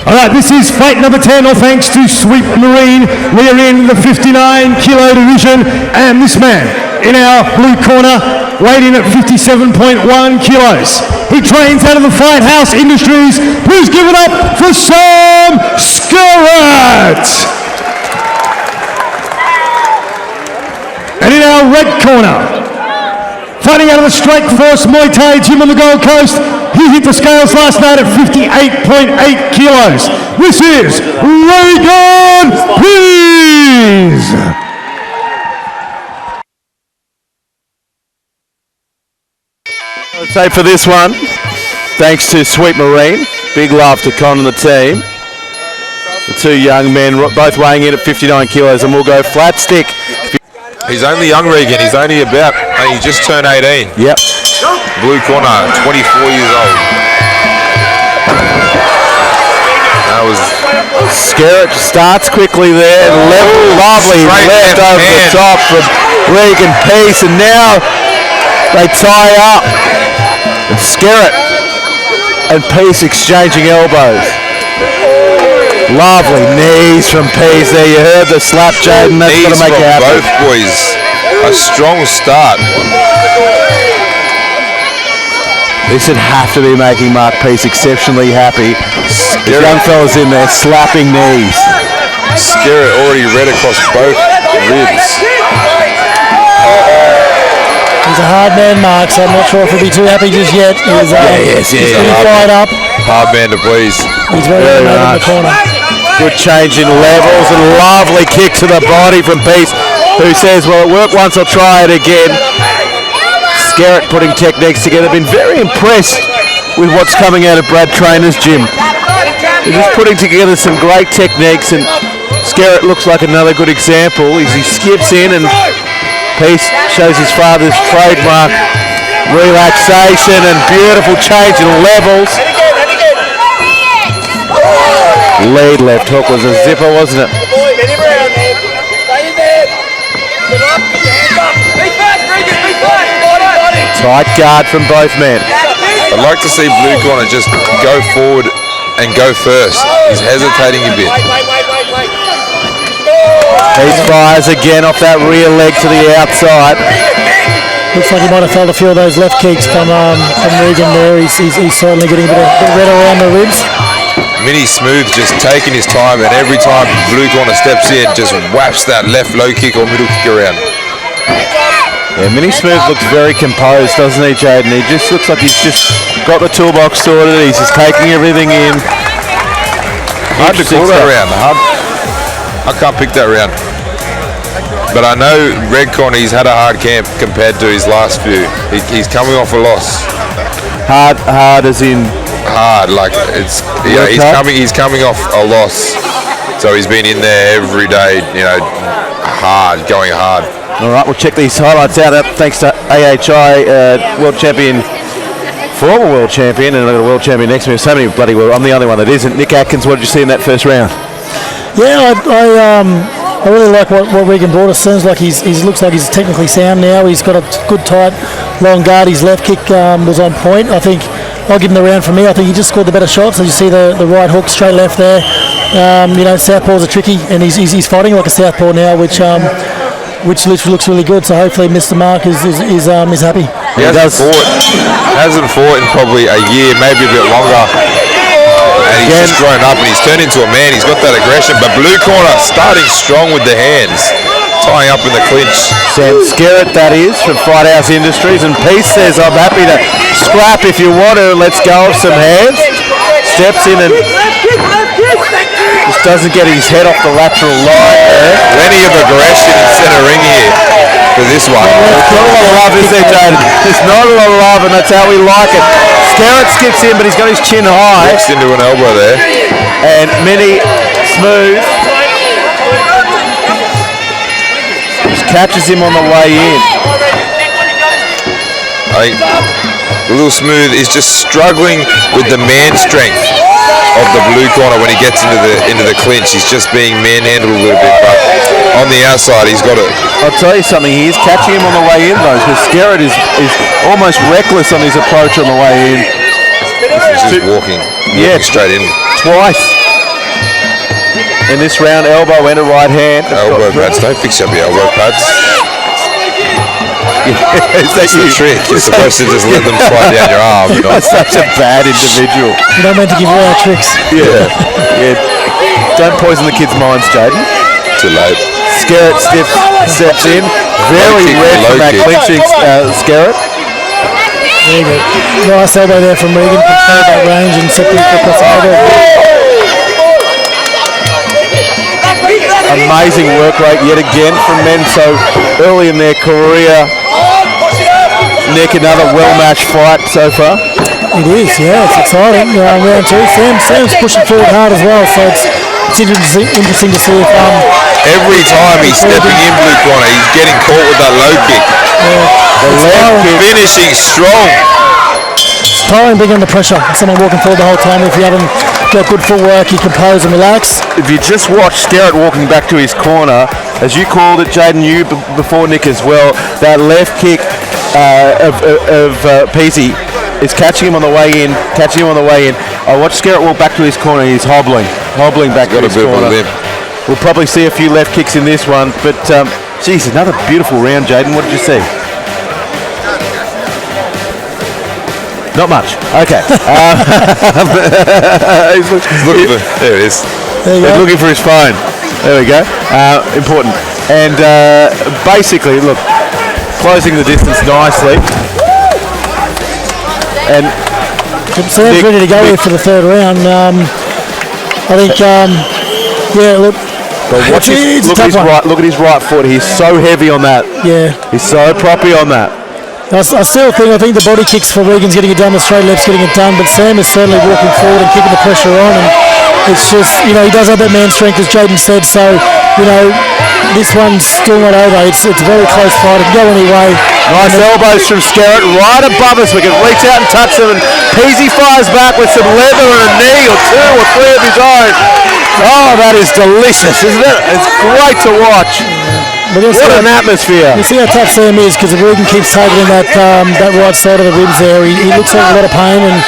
All right, this is fight number 10, all thanks to Sweet Marine. We are in the 59 kilo division, and this man in our blue corner weighed in at 57.1 kilos. He trains out of the Fight House Industries. Please give it up for Sam Skerrett. And in our red corner, fighting out of the Strikeforce MuayThai gym on the Gold Coast, he hit the scales last night at 58.8 kilos. This is Regan Pease. I'd say for this one, thanks to Sweet Marine, big love to Con and the team. The two young men both weighing in at 59 kilos, and we'll go flat stick. He's only young, Regan. He's only about, he just turned 18. Yep. Blue corner, 24 years old. That was... Skerrett starts quickly there, level, lovely left over the top from Regan Pease, and now they tie up. And Skerrett and Pease exchanging elbows. Lovely knees from Pease there. You heard the slap, Jaden. That's going to make it happen. Both boys. A strong start. This would have to be making Mark Pease exceptionally happy. The young fella's in there slapping knees. Skerrett already red across both ribs. He's a hard man, Mark, so I'm not sure if he'll be too happy just yet. He's pretty fired up. Hard man to please. He's very in the corner. Good change in levels and lovely kick to the body from Pease, who says, well, it worked once, I'll try it again. Skerrett putting techniques together. Been very impressed with what's coming out of Brad Trainer's gym. He's just putting together some great techniques, and Skerrett looks like another good example as he skips in, and Pease shows his father's trademark relaxation and beautiful change in levels. Lead left hook was a zipper, wasn't it? Tight guard from both men. I'd like to see Blue Corner just go forward and go first. He's hesitating a bit. Pease fires again off that rear leg to the outside. Looks like he might have felt a few of those left kicks from Regan there. He's certainly getting a bit red around the ribs. Mini Smooth just taking his time, and every time Blue Corner steps in, just whaps that left low kick or middle kick around. Yeah, Mini Smooth looks very composed, doesn't he, Jaden? He just looks like he's just got the toolbox sorted. He's just taking everything in. Hard to call that round. I can't pick that round. But I know Red Corner, he's had a hard camp compared to his last few. He's coming off a loss. Hard as in... Hard, like it's he's coming off a loss, so he's been in there every day, hard, going hard. All right, we'll check these highlights out. Thanks to AHI, world champion, former world champion, and I've got a world champion next to me. So many bloody well. I'm the only one that isn't. Nick Atkins, what did you see in that first round? Yeah, I really like what Regan brought us. Seems like he looks like he's technically sound now. He's got a good tight long guard. His left kick was on point. I think I'll give him the round for me. I think he just scored the better shots. So you see the right hook, straight left there. Southpaws are tricky, and he's fighting like a southpaw now, which literally looks really good. So hopefully Mr. Mark is happy. He hasn't fought in probably a year, maybe a bit longer. And he's just grown up, and he's turned into a man. He's got that aggression. But Blue Corner starting strong with the hands, tying up in the clinch. Sam Skerrett, that is, from Fight House Industries. And Pease says, I'm happy to scrap if you want to. Let's go of some hands. Steps in and just doesn't get his head off the lateral line there. Plenty of aggression in centre ring here for this one. There's not a lot of love, is there, Jaden? There's not a lot of love, and that's how we like it. Skerrett skips in, but he's got his chin high. Walks into an elbow there. And Mini Smooth just catches him on the way in. I think Little Smooth is just struggling with the man strength of the Blue Corner when he gets into the clinch. He's just being manhandled a little bit, but on the outside he's got it. I'll tell you something, he is catching him on the way in though, because Skerrett is almost reckless on his approach on the way in. He's just walking straight in. Twice. in this round. Elbow and a right hand. Elbow pads. Don't fix up your elbow pads. That's the trick. You're supposed to just let them slide down your arm. That's such a bad individual. You don't meant to give away our tricks. Yeah. Don't poison the kids' minds, Jaden. Too late. Skerrett steps in. Very red from that clinching Skerrett. There you go. Nice elbow there from Regan. Control that range and set the across the elbow. Amazing work rate yet again from men so early in their career. Nick, another well-matched fight so far. It is, yeah, it's exciting. Round two, Sam's pushing forward hard as well, so it's interesting to see if every time he's stepping in blue corner, he's getting caught with that low kick. The left kick. Finishing strong. It's tiring being under pressure. Someone walking forward the whole time. If you haven't got good footwork, you compose and relax. If you just watch Skerrett walking back to his corner, as you called it, Jaden, you before Nick as well, that left kick of Pease is catching him on the way in, I watched Skerrett walk back to his corner. He's hobbling back to his corner. We'll probably see a few left kicks in this one, but geez, another beautiful round, Jaden. What did you see? Not much. Okay. There it is. He's looking for his phone. There we go. Important. And basically, look, closing the distance nicely. And Sam's ready to go here for the third round. I think, look. But watch look at his right foot. He's so heavy on that. Yeah. He's so proppy on that. I think the body kicks for Regan's getting it done, the straight left's getting it done, but Sam is certainly walking forward and keeping the pressure on, and it's just, he does have that man strength, as Jaden said, so, this one's still not over. It's a very close fight. It can go any way. Nice elbows from Skerrett right above us. We can reach out and touch them, and Pease fires back with some leather and a knee or two or three of his own. Oh, that is delicious, isn't it? It's great to watch. What an atmosphere. You see how tough Sam is, because if Regan keeps targeting that right side of the ribs there, he looks like a lot of pain, and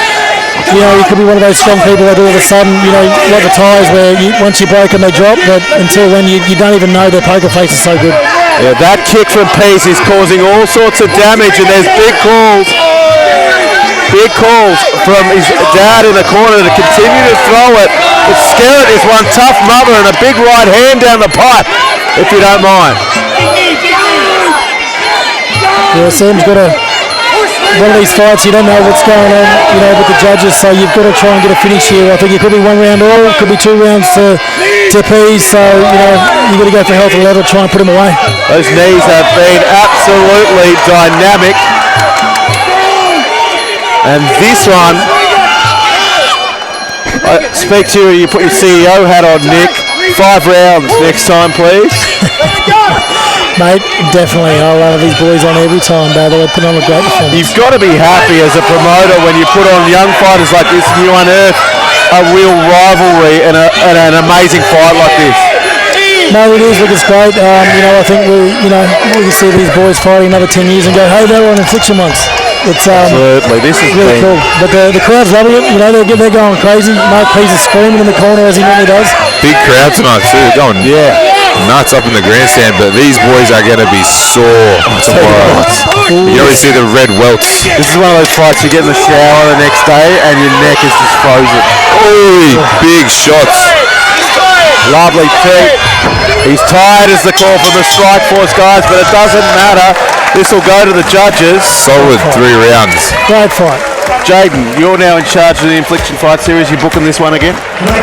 he could be one of those strong people that all of a sudden, like the Thais where once you break them they drop, but until then you don't even know their poker face is so good. Yeah, that kick from Pease is causing all sorts of damage, and there's big calls from his dad in the corner to continue to throw it. But Skerrett is one tough mother and a big right hand down the pipe, if you don't mind. Yeah, Sam's got one of these fights, you don't know what's going on, with the judges, so you've got to try and get a finish here. I think it could be one round all, it could be 2 rounds to Pease, so, you've got to go for health and level, try and put him away. Those knees have been absolutely dynamic. And this one, I speak to you put your CEO hat on, Nick. 5 rounds next time, please. Mate, definitely. I'll have these boys on every time, by the way, put on a great performance. You've got to be happy as a promoter when you put on young fighters like this and you unearth a real rivalry and an amazing fight like this. No, it is. Look, it's great. I think we can see these boys fighting another 10 years and go, hey, they were on Infliction once. It's absolutely. This is really cool. But the crowd's loving it. They're going crazy. Mark Pease is screaming in the corner as he normally does. Big crowd tonight too. Going nuts up in the grandstand. But these boys are going to be sore tomorrow. You always see the red welts. This is one of those fights you get in the shower the next day and your neck is just frozen. Oh, big shots. Lovely feet. He's tired is the call from the Strikeforce guys, but it doesn't matter. This will go to the judges. Solid 3 rounds. Great fight. Jaden, you're now in charge of the Infliction fight series. You booking this one again?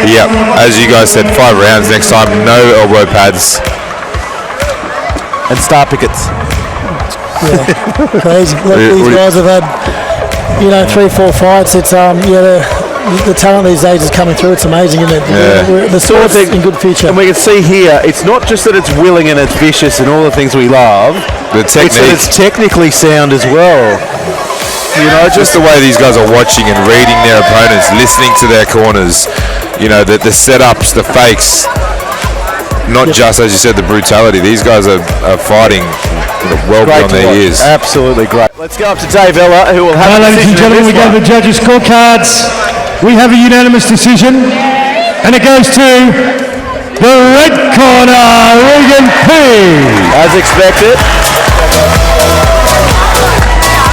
Yep. As you guys said, 5 rounds next time. No elbow pads. And star pickets. Yeah, crazy. Look, these guys have had, 3-4 fights. It's the talent these days is coming through. It's amazing, isn't it? Yeah. The sport's in good future. And we can see here, it's not just that it's willing and it's vicious and all the things we love. The technique. It's that it's technically sound as well. Just the way these guys are watching and reading their opponents, listening to their corners, the setups, the fakes. Not just, as you said, the brutality. These guys are fighting well beyond their years. Absolutely great. Let's go up to Dave Ella, who will have a ladies and gentlemen, we go to the judges' scorecards. We have a unanimous decision, and it goes to the red corner, Regan Pease. As expected.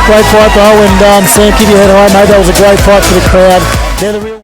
Great fight though, and Sam, keep your head high, mate. That was a great fight for the crowd. They're the real